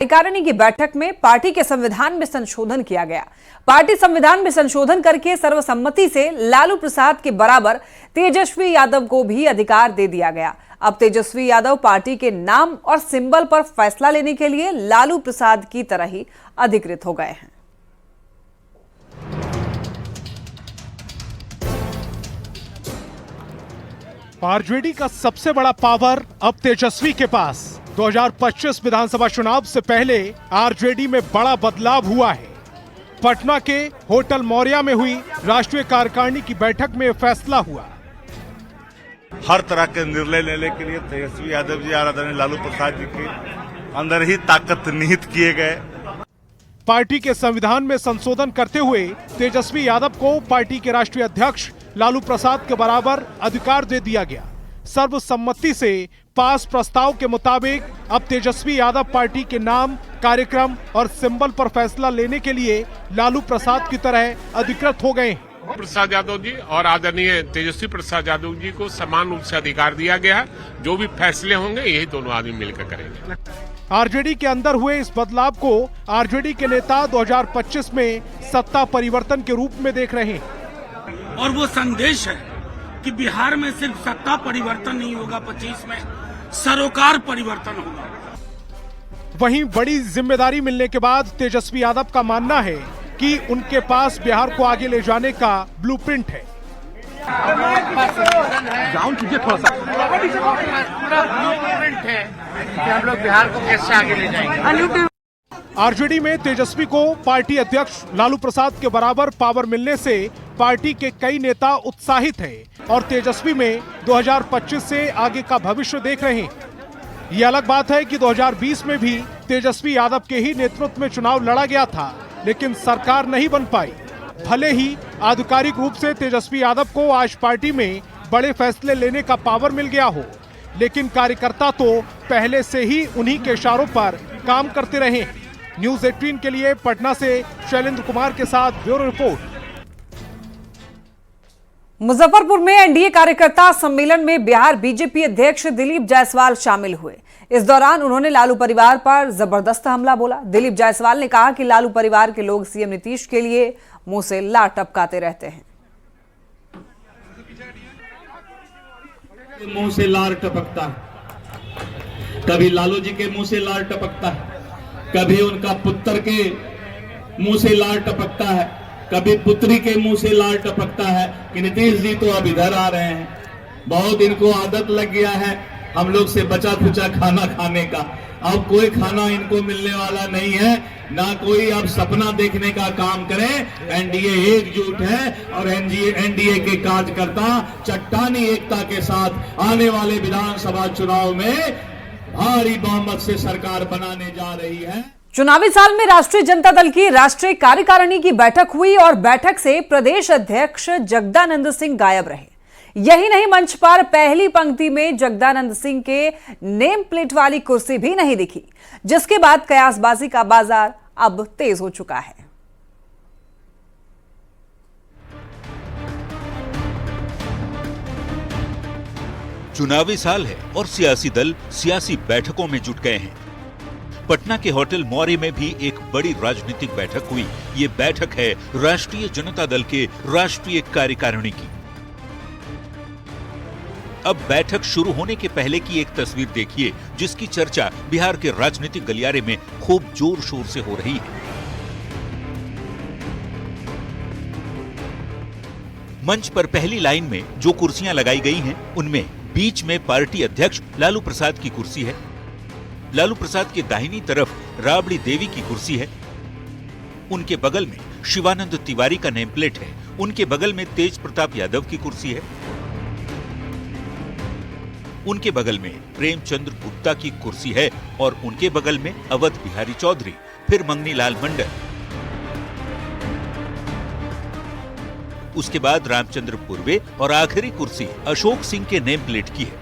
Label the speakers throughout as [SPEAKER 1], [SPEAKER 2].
[SPEAKER 1] कार्यकारिणी की बैठक में पार्टी के संविधान में संशोधन किया गया। पार्टी संविधान में संशोधन करके सर्वसम्मति से लालू प्रसाद के बराबर तेजस्वी यादव को भी अधिकार दे दिया गया। अब तेजस्वी यादव पार्टी के नाम और सिंबल पर फैसला लेने के लिए लालू प्रसाद की तरह ही अधिकृत हो गए हैं।
[SPEAKER 2] आरजेडी का सबसे बड़ा पावर अब तेजस्वी के पास। 2025 विधानसभा चुनाव से पहले आरजेडी में बड़ा बदलाव हुआ है। पटना के होटल मौर्या में हुई राष्ट्रीय कार्यकारिणी की बैठक में फैसला हुआ।
[SPEAKER 3] हर तरह के निर्णय लेने के लिए तेजस्वी यादव जी आदरणीय लालू प्रसाद जी के अंदर ही ताकत निहित किए गए।
[SPEAKER 2] पार्टी के संविधान में संशोधन करते हुए तेजस्वी यादव को पार्टी के राष्ट्रीय अध्यक्ष लालू प्रसाद के बराबर अधिकार दे दिया गया। सर्वसम्मति से पास प्रस्ताव के मुताबिक अब तेजस्वी यादव पार्टी के नाम, कार्यक्रम और सिंबल पर फैसला लेने के लिए लालू प्रसाद की तरह अधिकृत हो गए हैं।
[SPEAKER 4] प्रसाद यादव जी और आदरणीय तेजस्वी प्रसाद यादव जी को समान रूप से अधिकार दिया गया है। जो भी फैसले होंगे यही दोनों आदमी मिलकर करेंगे।
[SPEAKER 2] आरजेडी के अंदर हुए इस बदलाव को आरजेडी के नेता 2025 में सत्ता परिवर्तन के रूप में देख रहे हैं।
[SPEAKER 5] और वो संदेश है कि बिहार में सिर्फ सत्ता परिवर्तन नहीं होगा, 25 में सरोकार परिवर्तन होगा।
[SPEAKER 2] वहीं बड़ी जिम्मेदारी मिलने के बाद तेजस्वी यादव का मानना है कि उनके पास बिहार को आगे ले जाने का ब्लूप्रिंट है।
[SPEAKER 5] ब्लूप्रिंट है कि हम लोग बिहार को कैसे आगे ले जाएंगे।
[SPEAKER 2] आरजेडी में तेजस्वी को पार्टी अध्यक्ष लालू प्रसाद के बराबर पावर मिलने से पार्टी के कई नेता उत्साहित हैं और तेजस्वी में 2025 से आगे का भविष्य देख रहे हैं। ये अलग बात है कि 2020 में भी तेजस्वी यादव के ही नेतृत्व में चुनाव लड़ा गया था, लेकिन सरकार नहीं बन पाई। भले ही आधिकारिक रूप से तेजस्वी यादव को आज पार्टी में बड़े फैसले लेने का पावर मिल गया हो, लेकिन कार्यकर्ता तो पहले से ही उन्हीं के इशारों पर काम करते रहे। न्यूज़ 18 के लिए पटना से शैलेंद्र कुमार के साथ ब्यूरो रिपोर्ट।
[SPEAKER 1] मुजफ्फरपुर में एनडीए कार्यकर्ता सम्मेलन में बिहार बीजेपी अध्यक्ष दिलीप जायसवाल शामिल हुए। इस दौरान उन्होंने लालू परिवार पर जबरदस्त हमला बोला। दिलीप जायसवाल ने कहा कि लालू परिवार के लोग सीएम नीतीश के लिए मुंह से लार टपकाते रहते हैं।
[SPEAKER 6] मुंह से लार टपकता है, कभी लालू जी के मुंह से लार टपकता है, कभी उनका पुत्र के मुंह से लार टपकता है, कभी पुत्री के मुंह से लार टपकता है कि नीतीश जी तो अब इधर आ रहे हैं। बहुत इनको आदत लग गया है हम लोग से बचा खुचा खाना खाने का। अब कोई खाना इनको मिलने वाला नहीं है, ना कोई अब सपना देखने का काम करें। एनडीए एकजुट है और एनडीए के कार्यकर्ता चट्टानी एकता के साथ आने वाले विधानसभा चुनाव में भारी बहुमत से सरकार बनाने जा रही है।
[SPEAKER 1] चुनावी साल में राष्ट्रीय जनता दल की राष्ट्रीय कार्यकारिणी की बैठक हुई और बैठक से प्रदेश अध्यक्ष जगदानंद सिंह गायब रहे। यही नहीं, मंच पर पहली पंक्ति में जगदानंद सिंह के नेम प्लेट वाली कुर्सी भी नहीं दिखी, जिसके बाद कयासबाजी का बाजार अब तेज हो चुका है।
[SPEAKER 7] चुनावी साल है और सियासी दल सियासी बैठकों में जुट गए हैं। पटना के होटल मौर्य में भी एक बड़ी राजनीतिक बैठक हुई। ये बैठक है राष्ट्रीय जनता दल के राष्ट्रीय कार्यकारिणी की। अब बैठक शुरू होने के पहले की एक तस्वीर देखिए, जिसकी चर्चा बिहार के राजनीतिक गलियारे में खूब जोर शोर से हो रही है। मंच पर पहली लाइन में जो कुर्सियां लगाई गई हैं, उनमें बीच में पार्टी अध्यक्ष लालू प्रसाद की कुर्सी है। लालू प्रसाद के दाहिनी तरफ राबड़ी देवी की कुर्सी है। उनके बगल में शिवानंद तिवारी का नेम प्लेट है। उनके बगल में तेज प्रताप यादव की कुर्सी है। उनके बगल में प्रेमचंद्र गुप्ता की कुर्सी है और उनके बगल में अवध बिहारी चौधरी, फिर मंगनी लाल मंडल, उसके बाद रामचंद्र पूर्वे और आखिरी कुर्सी अशोक सिंह के नेम प्लेट की है।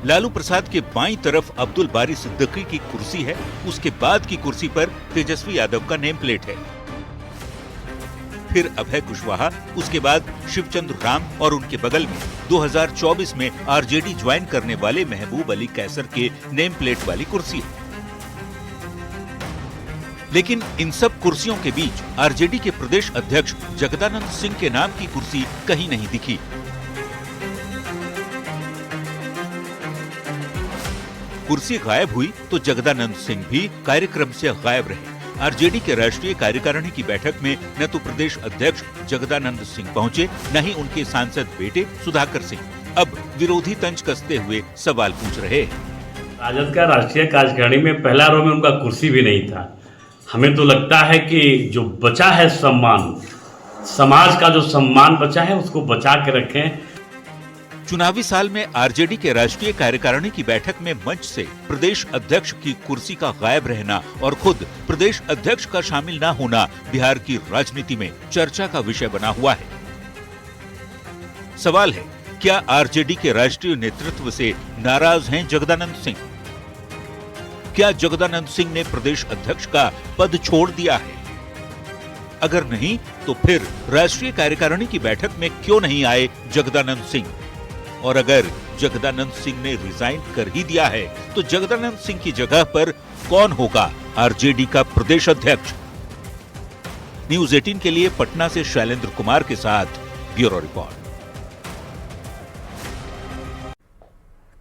[SPEAKER 7] लालू प्रसाद के बाईं तरफ अब्दुल बारी सिद्दीकी की कुर्सी है। उसके बाद की कुर्सी पर तेजस्वी यादव का नेम प्लेट है। फिर अभय कुशवाहा, उसके बाद शिवचंद्र राम और उनके बगल में 2024 में आरजेडी ज्वाइन करने वाले महबूब अली कैसर के नेम प्लेट वाली कुर्सी है। लेकिन इन सब कुर्सियों के बीच आरजेडी के प्रदेश अध्यक्ष जगदानंद सिंह के नाम की कुर्सी कहीं नहीं दिखी। कुर्सी गायब हुई तो जगदानंद सिंह भी कार्यक्रम से गायब रहे। आरजेडी के राष्ट्रीय कार्यकारिणी की बैठक में न तो प्रदेश अध्यक्ष जगदानंद सिंह पहुंचे, न ही उनके सांसद बेटे सुधाकर सिंह। अब विरोधी तंज कसते हुए सवाल पूछ रहे हैं।
[SPEAKER 8] राजद का राष्ट्रीय कार्यकारिणी में पहला रो में उनका कुर्सी भी नहीं था। हमें तो लगता है कि जो बचा है सम्मान, समाज का जो सम्मान बचा है उसको बचा के रखें।
[SPEAKER 7] चुनावी साल में आरजेडी के राष्ट्रीय कार्यकारिणी की बैठक में मंच से प्रदेश अध्यक्ष की कुर्सी का गायब रहना और खुद प्रदेश अध्यक्ष का शामिल न होना बिहार की राजनीति में चर्चा का विषय बना हुआ है। सवाल है, क्या आरजेडी के राष्ट्रीय नेतृत्व से नाराज हैं जगदानंद सिंह? क्या जगदानंद सिंह ने प्रदेश अध्यक्ष का पद छोड़ दिया है? अगर नहीं तो फिर राष्ट्रीय कार्यकारिणी की बैठक में क्यों नहीं आए जगदानंद सिंह? और अगर जगदानंद सिंह ने रिजाइन कर ही दिया है तो जगदानंद सिंह की जगह पर कौन होगा आरजेडी का प्रदेश अध्यक्ष? न्यूज 18 के लिए पटना से शैलेंद्र कुमार के साथ ब्यूरो रिपोर्ट।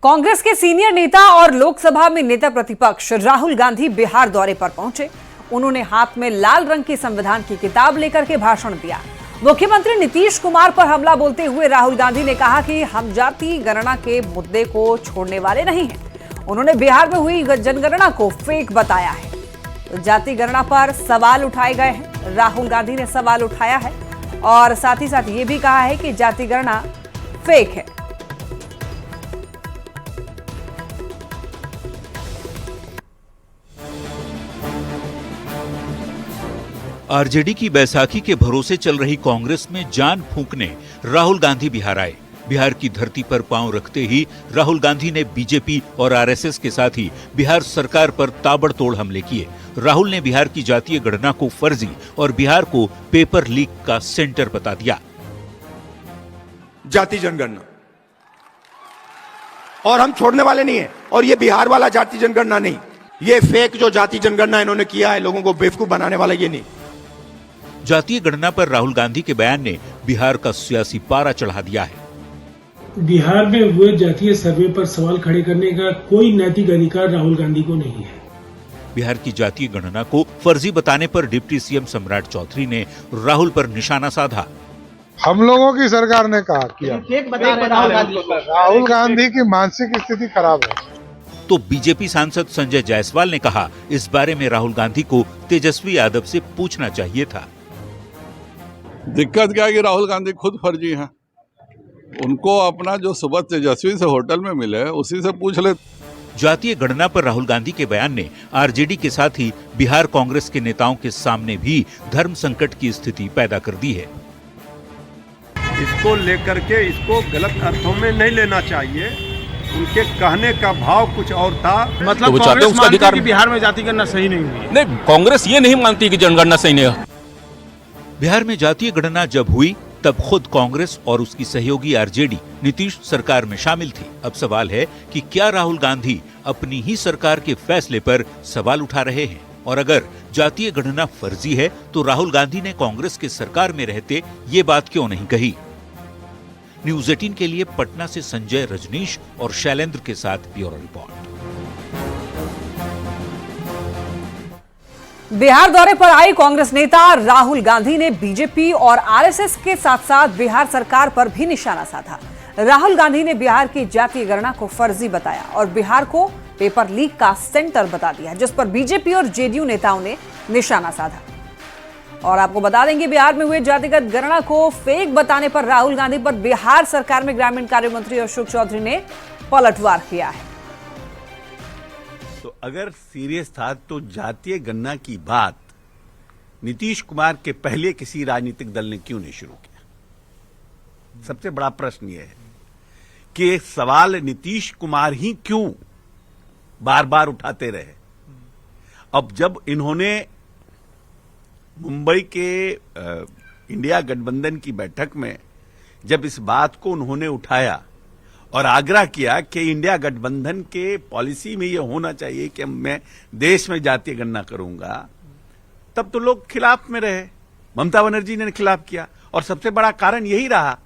[SPEAKER 1] कांग्रेस के सीनियर नेता और लोकसभा में नेता प्रतिपक्ष राहुल गांधी बिहार दौरे पर पहुंचे। उन्होंने हाथ में लाल रंग की संविधान की किताब लेकर के भाषण दिया। मुख्यमंत्री नीतीश कुमार पर हमला बोलते हुए राहुल गांधी ने कहा कि हम जाति गणना के मुद्दे को छोड़ने वाले नहीं हैं। उन्होंने बिहार में हुई जनगणना को फेक बताया है। तो जाति गणना पर सवाल उठाए गए हैं। राहुल गांधी ने सवाल उठाया है और साथ ही साथ ये भी कहा है कि जाति गणना फेक है।
[SPEAKER 7] आरजेडी की बैसाखी के भरोसे चल रही कांग्रेस में जान फूंकने राहुल गांधी बिहार आए। बिहार की धरती पर पांव रखते ही राहुल गांधी ने बीजेपी और आरएसएस के साथ ही बिहार सरकार पर ताबड़तोड़ हमले किए। राहुल ने बिहार की जातीय गणना को फर्जी और बिहार को पेपर लीक का सेंटर बता दिया।
[SPEAKER 9] जाति जनगणना और हम छोड़ने वाले नहीं है। और ये बिहार वाला जाति जनगणना नहीं, ये फेक जो जाति जनगणना इन्होंने किया है, लोगों को बेवकूफ बनाने वाला ये नहीं।
[SPEAKER 7] जातीय गणना पर राहुल गांधी के बयान ने बिहार का सियासी पारा चढ़ा दिया है।
[SPEAKER 10] बिहार में हुए जातीय सर्वे पर सवाल खड़े करने का कोई नैतिक अधिकार राहुल गांधी को नहीं है।
[SPEAKER 7] बिहार की जातीय गणना को फर्जी बताने पर डिप्टी सीएम सम्राट चौधरी ने राहुल पर निशाना साधा।
[SPEAKER 11] हम लोगों की सरकार ने कहा किया, राहुल गांधी की मानसिक स्थिति खराब है।
[SPEAKER 7] तो बीजेपी सांसद संजय जायसवाल ने कहा, इस बारे में राहुल गांधी को तेजस्वी यादव से पूछना चाहिए था।
[SPEAKER 12] दिक्कत क्या है कि राहुल गांधी खुद फर्जी हैं। उनको अपना जो सुबह तेजस्वी से होटल में मिले उसी से पूछ ले।
[SPEAKER 7] जातीय गणना पर राहुल गांधी के बयान ने आरजेडी के साथ ही बिहार कांग्रेस के नेताओं के सामने भी धर्म संकट की स्थिति पैदा कर दी है।
[SPEAKER 13] इसको लेकर के इसको गलत अर्थों में नहीं लेना चाहिए। उनके कहने का भाव कुछ और था।
[SPEAKER 14] मतलब तो कांग्रेस उसका अधिकार कि
[SPEAKER 10] बिहार में जाति गणना सही नहीं हुई।
[SPEAKER 14] नहीं, कांग्रेस ये नहीं मानती कि जनगणना सही नहीं है।
[SPEAKER 7] बिहार में जातीय गणना जब हुई तब खुद कांग्रेस और उसकी सहयोगी आरजेडी नीतीश सरकार में शामिल थी। अब सवाल है कि क्या राहुल गांधी अपनी ही सरकार के फैसले पर सवाल उठा रहे हैं? और अगर जातीय गणना फर्जी है तो राहुल गांधी ने कांग्रेस के सरकार में रहते ये बात क्यों नहीं कही? न्यूज 18 के लिए पटना से संजय, रजनीश और शैलेंद्र के साथ ब्यूरो रिपोर्ट।
[SPEAKER 1] बिहार दौरे पर आई कांग्रेस नेता राहुल गांधी ने बीजेपी और आरएसएस के साथ साथ बिहार सरकार पर भी निशाना साधा। राहुल गांधी ने बिहार की जातीय गणना को फर्जी बताया और बिहार को पेपर लीक का सेंटर बता दिया, जिस पर बीजेपी और जेडीयू नेताओं ने निशाना साधा। और आपको बता देंगे, बिहार में हुए जातिगत गणना को फेक बताने पर राहुल गांधी पर बिहार सरकार में ग्रामीण कार्य मंत्री अशोक चौधरी ने पलटवार किया है।
[SPEAKER 15] तो अगर सीरियस था तो जातीय गणना की बात नीतीश कुमार के पहले किसी राजनीतिक दल ने क्यों नहीं शुरू किया? सबसे बड़ा प्रश्न यह है कि सवाल नीतीश कुमार ही क्यों बार बार उठाते रहे। अब जब इन्होंने मुंबई के इंडिया गठबंधन की बैठक में जब इस बात को उन्होंने उठाया और आग्रह किया कि इंडिया गठबंधन के पॉलिसी में यह होना चाहिए कि मैं देश में जातीय गणना करूंगा, तब तो लोग खिलाफ में रहे। ममता बनर्जी ने खिलाफ किया और सबसे बड़ा कारण यही रहा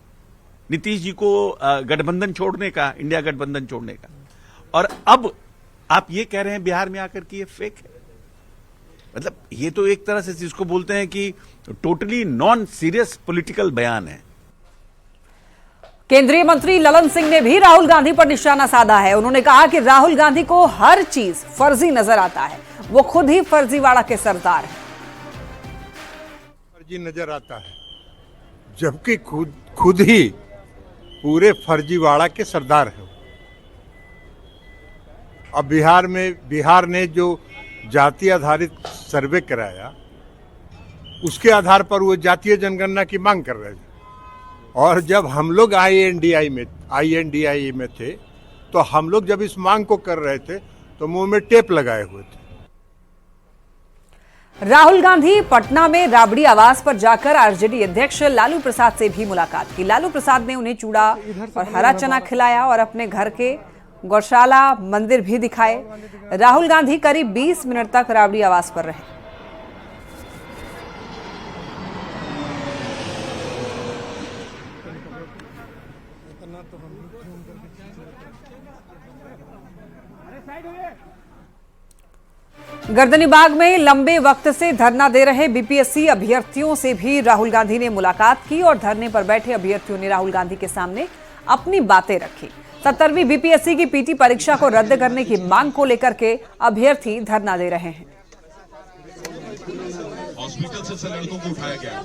[SPEAKER 15] नीतीश जी को गठबंधन छोड़ने का, इंडिया गठबंधन छोड़ने का। और अब आप ये कह रहे हैं बिहार में आकर कि ये फेक है। मतलब ये तो एक तरह से जिसको बोलते हैं कि टोटली नॉन सीरियस पॉलिटिकल बयान है।
[SPEAKER 1] केंद्रीय मंत्री ललन सिंह ने भी राहुल गांधी पर निशाना साधा है। उन्होंने कहा कि राहुल गांधी को हर चीज फर्जी नजर आता है, वो खुद ही फर्जीवाड़ा के सरदार हैं।
[SPEAKER 11] फर्जी नजर आता है, जबकि खुद ही पूरे फर्जीवाड़ा के सरदार है। अब बिहार ने जो जाति आधारित सर्वे कराया, उसके आधार पर वो जातीय जनगणना की मांग कर रहे थे। और जब हम लोग INDI में थे, तो हम लोग जब इस मांग को कर रहे थे तो मुंह में टेप लगाए हुए थे।
[SPEAKER 1] राहुल गांधी पटना में राबड़ी आवास पर जाकर आरजेडी अध्यक्ष लालू प्रसाद से भी मुलाकात की। लालू प्रसाद ने उन्हें चूड़ा और हरा चना खिलाया और अपने घर के गौशाला मंदिर भी दिखाए। राहुल गांधी करीब 20 मिनट तक राबड़ी आवास पर रहे। गर्दनीबाग में लंबे वक्त से धरना दे रहे BPSC अभ्यर्थियों से भी राहुल गांधी ने मुलाकात की और धरने पर बैठे अभ्यर्थियों ने राहुल गांधी के सामने अपनी बातें रखी। 70वीं BPSC की PT परीक्षा को रद्द करने की मांग को लेकर के अभ्यर्थी धरना दे रहे हैं।
[SPEAKER 16] हॉस्पिटल से लड़कों को उठाया गया।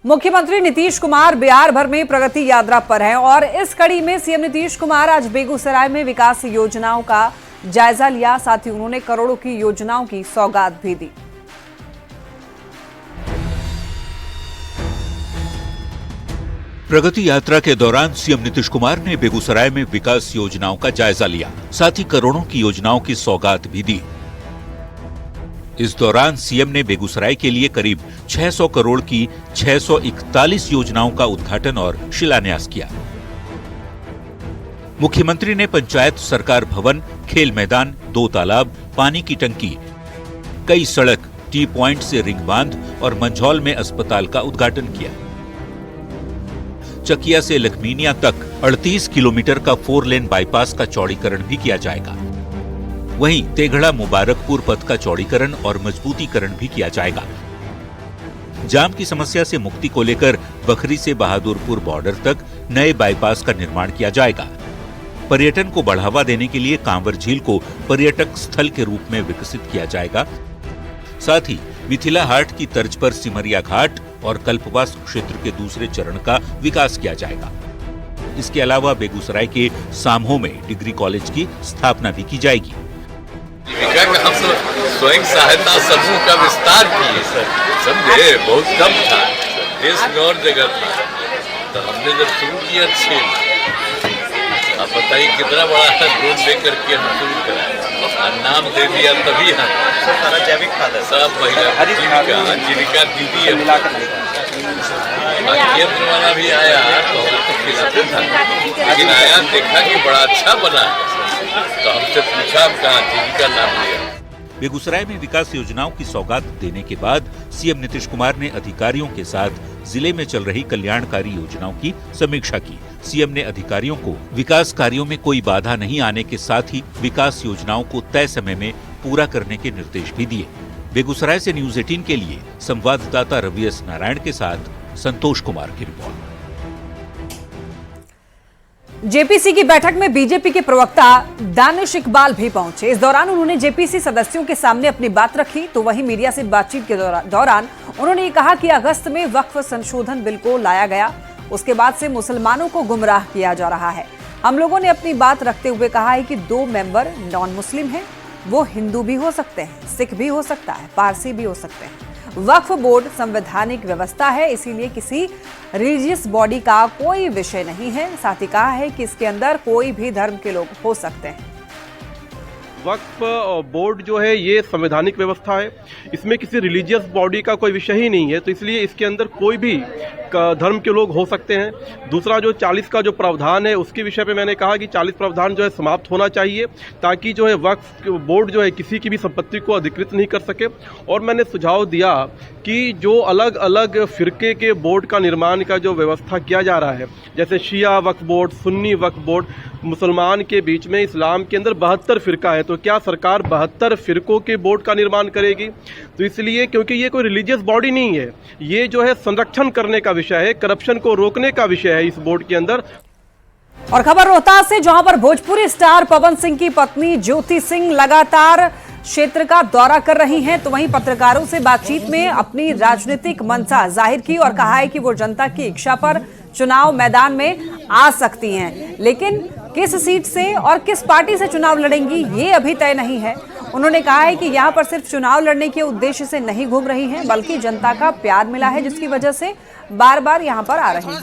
[SPEAKER 1] मुख्यमंत्री नीतीश कुमार बिहार भर में प्रगति यात्रा पर हैं और इस कड़ी में सीएम नीतीश कुमार आज बेगूसराय में विकास योजनाओं का जायजा लिया। साथ ही उन्होंने करोड़ों की योजनाओं की सौगात भी दी।
[SPEAKER 7] प्रगति यात्रा के दौरान सीएम नीतीश कुमार ने बेगूसराय में विकास योजनाओं का जायजा लिया, साथ ही करोड़ों की योजनाओं की सौगात भी दी। इस दौरान सीएम ने बेगूसराय के लिए करीब 600 करोड़ की 641 योजनाओं का उद्घाटन और शिलान्यास किया। मुख्यमंत्री ने पंचायत सरकार भवन, खेल मैदान, 2 तालाब, पानी की टंकी, कई सड़क, टी पॉइंट से रिंग बांध और मंझौल में अस्पताल का उद्घाटन किया। चकिया से लखमीनिया तक 38 किलोमीटर का 4 लेन बाईपास का चौड़ीकरण भी किया जाएगा। वहीं तेघड़ा मुबारकपुर पथ का चौड़ीकरण और मजबूतीकरण भी किया जाएगा। जाम की समस्या से मुक्ति को लेकर बखरी से बहादुरपुर बॉर्डर तक नए बाईपास का निर्माण किया जाएगा। पर्यटन को बढ़ावा देने के लिए कांवर झील को पर्यटक स्थल के रूप में विकसित किया जाएगा। साथ ही मिथिला हाट की तर्ज पर सिमरिया घाट और कल्पवास क्षेत्र के दूसरे चरण का विकास किया जाएगा। इसके अलावा बेगूसराय के सामहो में डिग्री कॉलेज की स्थापना भी की जाएगी।
[SPEAKER 17] हम स्वयं सहायता समूह का विस्तार किए सर, समझे, बहुत कम था, देश में और जगह था, तो हमने जब शुरू किया 6, आप बताइए कितना बड़ा है, ड्रोन लेकर के हम शुरू करा और नाम दे दिया तभी हम सारा जैविक खाद सब महिला जीविका दीदी है। केंद्र वाला भी आया तो हम तो खिलाते था, लेकिन आया देखा कि बड़ा अच्छा बना तो हमसे पूछा कहा जीविका नाम लिया।
[SPEAKER 7] बेगूसराय में विकास योजनाओं की सौगात देने के बाद सीएम नीतीश कुमार ने अधिकारियों के साथ जिले में चल रही कल्याणकारी योजनाओं की समीक्षा की। सीएम ने अधिकारियों को विकास कार्यों में कोई बाधा नहीं आने के साथ ही विकास योजनाओं को तय समय में पूरा करने के निर्देश भी दिए। बेगूसराय से न्यूज 18 के लिए संवाददाता रवि एस नारायण के साथ संतोष कुमार की रिपोर्ट।
[SPEAKER 1] जेपीसी की बैठक में बीजेपी के प्रवक्ता दानिश इकबाल भी पहुंचे। इस दौरान उन्होंने जेपीसी सदस्यों के सामने अपनी बात रखी। तो वहीं मीडिया से बातचीत के दौरान उन्होंने ये कहा कि अगस्त में वक्फ संशोधन बिल को लाया गया, उसके बाद से मुसलमानों को गुमराह किया जा रहा है। हम लोगों ने अपनी बात रखते हुए कहा है कि 2 मेंबर नॉन मुस्लिम हैं, वो हिंदू भी हो सकते हैं, सिख भी हो सकता है, पारसी भी हो सकते हैं। वक्फ बोर्ड संवैधानिक व्यवस्था है, इसीलिए किसी रिलीजियस बॉडी का कोई विषय नहीं है। साथ ही कहा है कि इसके अंदर कोई भी धर्म के लोग हो सकते हैं।
[SPEAKER 13] वक्फ बोर्ड जो है ये संवैधानिक व्यवस्था है, इसमें किसी रिलीजियस बॉडी का कोई विषय ही नहीं है, तो इसलिए इसके अंदर कोई भी धर्म के लोग हो सकते हैं। दूसरा जो 40 का जो प्रावधान है उसके विषय पे मैंने कहा कि 40 प्रावधान जो है समाप्त होना चाहिए, ताकि जो है वक्फ बोर्ड जो है किसी की भी संपत्ति को अधिकृत नहीं कर सके। और मैंने सुझाव दिया कि जो अलग अलग फिरके के बोर्ड का निर्माण का जो व्यवस्था किया जा रहा है, जैसे शिया वक्फ बोर्ड, सुन्नी वक्फ बोर्ड, मुसलमान के बीच में इस्लाम के अंदर 72 फिरका है, तो क्या सरकार 72 फिरकों के बोर्ड का निर्माण करेगी? तो इसलिए क्योंकि ये कोई रिलीजियस बॉडी नहीं है, ये जो है संरक्षण करने का विषय है, करप्शन को रोकने का विषय है इस बोर्ड के अंदर।
[SPEAKER 1] और खबर रोहतास से, जहां पर भोजपुरी स्टार पवन सिंह की पत्नी ज्योति सिंह लगातार क्षेत्र का दौरा कर रही हैं, तो वहीं पत्रकारों से बातचीत में अपनी राजनीतिक मंशा जाहिर की और कहा है कि वो जनता की इच्छा पर चुनाव मैदान में आ सकती हैं, लेकिन किस सीट से और किस पार्टी से चुनाव लड़ेंगी ये अभी तय नहीं है। उन्होंने कहा है कि यहाँ पर सिर्फ चुनाव लड़ने के उद्देश्य से नहीं घूम रही हैं, बल्कि जनता का प्यार मिला है, जिसकी वजह से बार बार यहाँ पर आ रही हैं।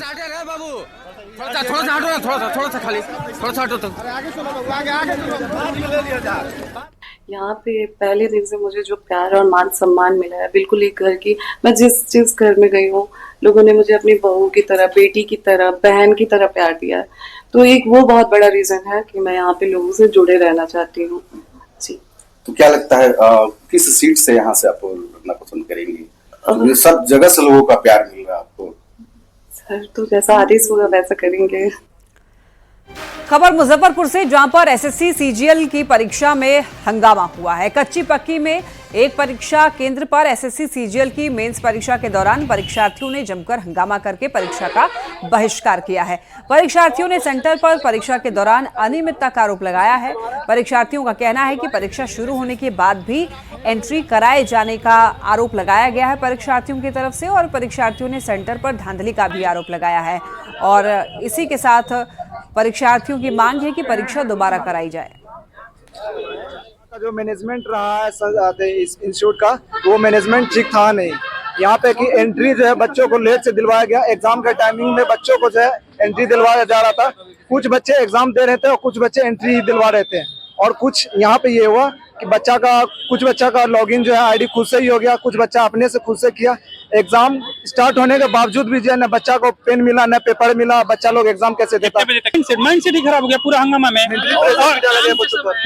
[SPEAKER 18] यहाँ पे पहले दिन से मुझे जो प्यार और मान सम्मान मिला है, बिल्कुल एक घर की, मैं जिस घर में गई हूँ लोगों ने मुझे अपनी बहू की तरह, बेटी की तरह, बहन की तरह प्यार दिया है, तो एक वो बहुत बड़ा रीजन है कि मैं यहाँ पे लोगों से जुड़े रहना चाहती हूँ जी।
[SPEAKER 19] तो क्या लगता है किस सीट से यहाँ से आप लड़ना पसंद करेंगे? सब जगह से लोगों का प्यार मिल रहा है आपको।
[SPEAKER 18] सर तो जैसा आदेश होगा वैसा करेंगे।
[SPEAKER 1] खबर मुजफ्फरपुर से, जहां पर एसएससी सीजीएल की परीक्षा में हंगामा हुआ है। कच्ची पक्की में एक परीक्षा केंद्र पर एसएससी सीजीएल की मेंस परीक्षा के दौरान परीक्षार्थियों ने जमकर हंगामा करके परीक्षा का बहिष्कार किया है। परीक्षार्थियों ने सेंटर पर परीक्षा के दौरान अनियमितता का आरोप लगाया है। परीक्षार्थियों का कहना है कि परीक्षा शुरू होने के बाद भी एंट्री कराए जाने का आरोप लगाया गया है परीक्षार्थियों की तरफ से, और परीक्षार्थियों ने सेंटर पर धांधली का भी आरोप लगाया है। और इसी के साथ परीक्षार्थियों की मांग है कि परीक्षा दोबारा कराई जाए।
[SPEAKER 20] जो मैनेजमेंट रहा है इस इंस्टीट्यूट का, वो मैनेजमेंट ठीक था नहीं। यहाँ पे कि एंट्री जो है बच्चों को लेट से दिलवाया गया। एग्जाम के टाइमिंग में बच्चों को जो है एंट्री दिलवाया जा रहा था। कुछ बच्चे एग्जाम दे रहे थे और कुछ बच्चे एंट्री ही दिलवा रहे थे। और कुछ यहाँ पे ये हुआ कि कुछ बच्चा का लॉगिन जो है आईडी खुद से ही हो गया, कुछ बच्चा अपने से खुद से किया। एग्जाम स्टार्ट होने के बावजूद भी जो है न बच्चा को पेन मिला न पेपर मिला, बच्चा लोग एग्जाम कैसे देता।
[SPEAKER 21] माइंड सेट ही खराब हो गया पूरा हंगामा में।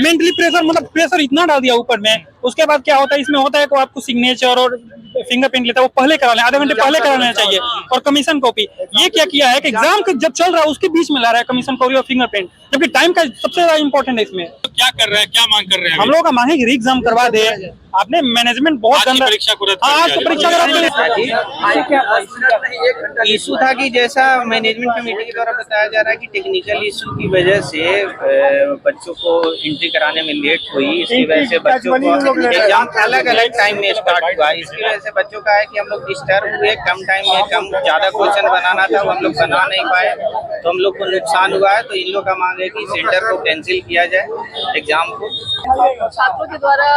[SPEAKER 21] मेंटली प्रेशर, मतलब प्रेशर इतना डाल दिया ऊपर में। उसके बाद क्या होता है, इसमें होता है कि आपको सिग्नेचर और फिंगरप्रिंट लेता है, वो पहले करा लें, आधे घंटे पहले कराना चाहिए। और कमीशन कॉपी ये क्या किया है कि एग्जाम जब चल रहा है उसके बीच में ला रहा है कमीशन कॉपी और फिंगरप्रिंट, जबकि टाइम का सबसे ज्यादा इंपॉर्टेंट है इसमें।
[SPEAKER 14] तो क्या कर रहे हैं, क्या मांग कर रहे हैं?
[SPEAKER 21] हम लोग का मांग है कि री-एग्जाम करवा दे। आपने मैनेजमेंट बहुत गंदा
[SPEAKER 14] परीक्षा को रद्द
[SPEAKER 22] इशू था कि जैसा मैनेजमेंट कमेटी के द्वारा बताया जा रहा है कि टेक्निकल इशू की वजह से बच्चों को एंट्री कराने में लेट हुई। इसकी वजह से बच्चों को एग्जाम अलग अलग टाइम में स्टार्ट हुआ। इसकी वजह से बच्चों का है कि हम लोग डिस्टर्ब हुए, कम टाइम में कम ज्यादा क्वेश्चन बनाना था वो हम लोग बना नहीं पाए, तो हम लोग को नुकसान हुआ है। तो इन लोग का मांग है कि सेंटर को कैंसिल किया जाए एग्जाम को।
[SPEAKER 18] छात्रों के द्वारा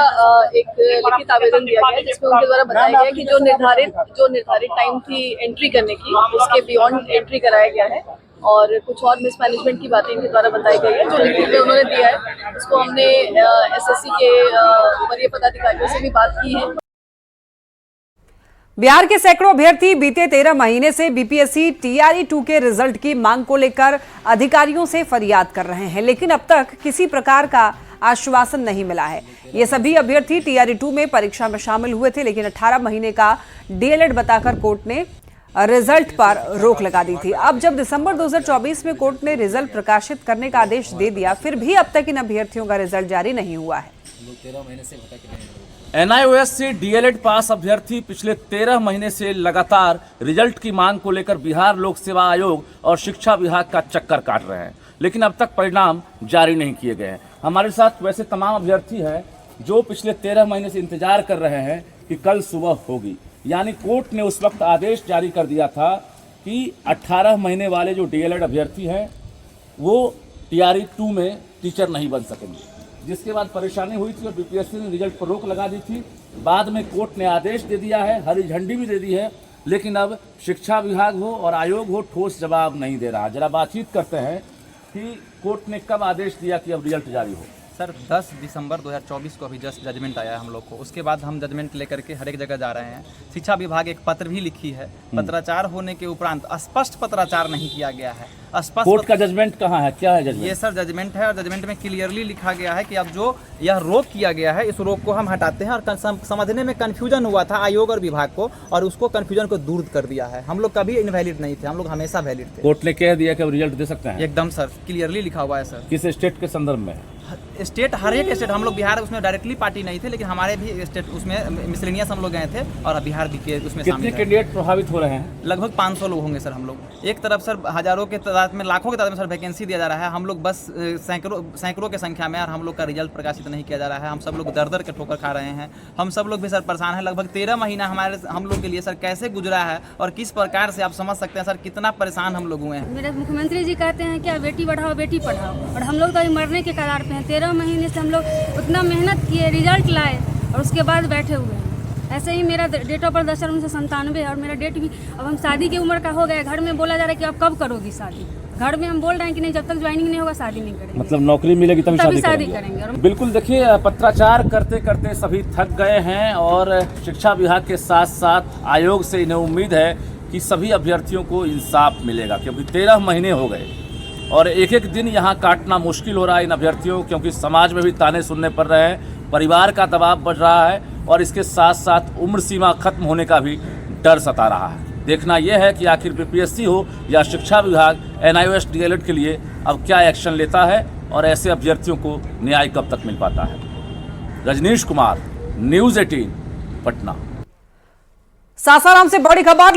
[SPEAKER 18] एक लिखित आवेदन दिया गया जिसमें उनके द्वारा बताया गया कि जो निर्धारित टाइम थी एंट्री करने की, उसके बियॉन्ड एंट्री कराया गया है। और कुछ और मिसमैनेजमेंट की बातें इनके द्वारा बताई गई है, जो लिखित में उन्होंने दिया है। उसको हमने एसएससी के वरीय पदाधिकारियों से भी बात की है।
[SPEAKER 1] बिहार के सैकड़ों अभ्यर्थी बीते 13 महीने से बीपीएससी टीआरई 2 के रिजल्ट की मांग को लेकर अधिकारियों से फरियाद कर रहे हैं, लेकिन अब तक किसी प्रकार का आश्वासन नहीं मिला है। ये सभी अभ्यर्थी टीआरई 2 में परीक्षा में शामिल हुए थे, लेकिन 18 महीने का डीएलएड बताकर कोर्ट ने रिजल्ट पर रोक लगा दी थी। अब जब दिसंबर 2024 में कोर्ट ने रिजल्ट प्रकाशित करने का आदेश दे दिया, फिर भी अब तक इन अभ्यर्थियों का रिजल्ट जारी नहीं हुआ है।
[SPEAKER 23] एनआईओएस से डीएलएड पास अभ्यर्थी पिछले 13 महीने से लगातार रिजल्ट की मांग को लेकर बिहार लोक सेवा आयोग और शिक्षा विभाग का चक्कर काट रहे हैं, लेकिन अब तक परिणाम जारी नहीं किए गए हैं। हमारे साथ वैसे तमाम अभ्यर्थी हैं जो पिछले 13 महीने से इंतजार कर रहे हैं कि कल सुबह होगी। यानी कोर्ट ने उस वक्त आदेश जारी कर दिया था कि 18 महीने वाले जो डीएलएड अभ्यर्थी हैं वो टीआरई 2 में टीचर नहीं बन सकेंगे, जिसके बाद परेशानी हुई थी और बीपीएससी ने रिजल्ट पर रोक लगा दी थी। बाद में कोर्ट ने आदेश दे दिया है, हरी झंडी भी दे दी है, लेकिन अब शिक्षा विभाग हो और आयोग हो ठोस जवाब नहीं दे रहा। जरा बातचीत करते हैं कि कोर्ट ने कब आदेश दिया कि अब रिजल्ट जारी हो।
[SPEAKER 3] सर 10 दिसंबर 2024 को अभी जस्ट जजमेंट आया है हम लोग को। उसके बाद हम जजमेंट लेकर के हर एक जगह जा रहे हैं। शिक्षा विभाग एक पत्र भी लिखी है। पत्राचार होने के उपरांत स्पष्ट पत्राचार नहीं किया गया है। स्पष्ट
[SPEAKER 23] कोर्ट का जजमेंट कहाँ है, क्या है जजमेंट?
[SPEAKER 3] ये सर जजमेंट है और जजमेंट में क्लियरली लिखा गया है कि अब जो यह रोक किया गया है इस रोक को हम हटाते हैं। और समझने में कन्फ्यूजन हुआ था आयोग और विभाग को, और उसको कन्फ्यूजन को दूर कर दिया है। हम लोग कभी इनवैलिड नहीं थे, हम लोग हमेशा वैलिड थे।
[SPEAKER 23] कोर्ट ने कह दिया कि अब रिजल्ट दे सकते हैं?
[SPEAKER 3] एकदम सर, क्लियरली लिखा हुआ है सर।
[SPEAKER 23] किस स्टेट के संदर्भ में?
[SPEAKER 3] स्टेट, हर एक स्टेट। हम लोग बिहार उसमें डायरेक्टली पार्टी नहीं थे, लेकिन हमारे भी स्टेट उसमें मिसलेनियस हम लोग गए थे और बिहार भी के उसमें
[SPEAKER 23] कितने कैंडिडेट प्रभावित हो रहे हैं?
[SPEAKER 3] लगभग 500 लोग होंगे सर। हम लोग एक तरफ सर हजारों के तादाद में, लाखों की तादाद में सर वैकेंसी दिया जा रहा है। हम लोग बस सैकड़ों के संख्या में, और हम लोग का रिजल्ट प्रकाशित नहीं किया जा रहा है। हम सब लोग दर के ठोकर खा रहे हैं। हम सब लोग भी सर परेशान हैं। लगभग 13 महीना हम लोग के लिए सर कैसे गुजरा है और किस प्रकार से आप समझ सकते हैं सर कितना परेशान हम लोग हुए हैं।
[SPEAKER 4] मेरे मुख्यमंत्री जी कहते हैं क्या बेटी बढ़ाओ बेटी पढ़ाओ, और हम लोग तो अभी मरने के कगार पे हैं। 13 महीने से हम लोग उतना मेहनत किए, रिजल्ट लाए और उसके बाद बैठे हुए हैं। ऐसे ही मेरा डेट ऑफ बर्थ 10/1997 और मेरा डेट भी, अब हम शादी की उम्र का हो गया। घर में बोला जा रहा है कि अब कब करोगी शादी। घर में हम बोल रहे हैं कि नहीं, जब तक ज्वाइनिंग नहीं होगा शादी नहीं करेंगे।
[SPEAKER 23] मतलब नौकरी मिलेगी तभी शादी
[SPEAKER 4] करेंगे।
[SPEAKER 23] बिल्कुल। देखिए, पत्राचार करते करते सभी थक गए हैं और शिक्षा विभाग के साथ साथ आयोग से इन्हें उम्मीद है कि सभी अभ्यर्थियों को इंसाफ मिलेगा, क्योंकि 13 महीने हो गए और एक एक दिन यहाँ काटना मुश्किल हो रहा है इन अभ्यर्थियों, क्योंकि समाज में भी ताने सुनने पड़ रहे हैं, परिवार का दबाव बढ़ रहा है और इसके साथ साथ उम्र सीमा खत्म होने का भी डर सता रहा है। देखना यह है कि आखिर बीपीएससी हो या शिक्षा विभाग NIOS DLED के लिए अब क्या एक्शन लेता है और ऐसे अभ्यर्थियों को न्याय कब तक मिल पाता है। रजनीश कुमार, न्यूज़ 18 पटना।
[SPEAKER 1] सासाराम से बड़ी खबर।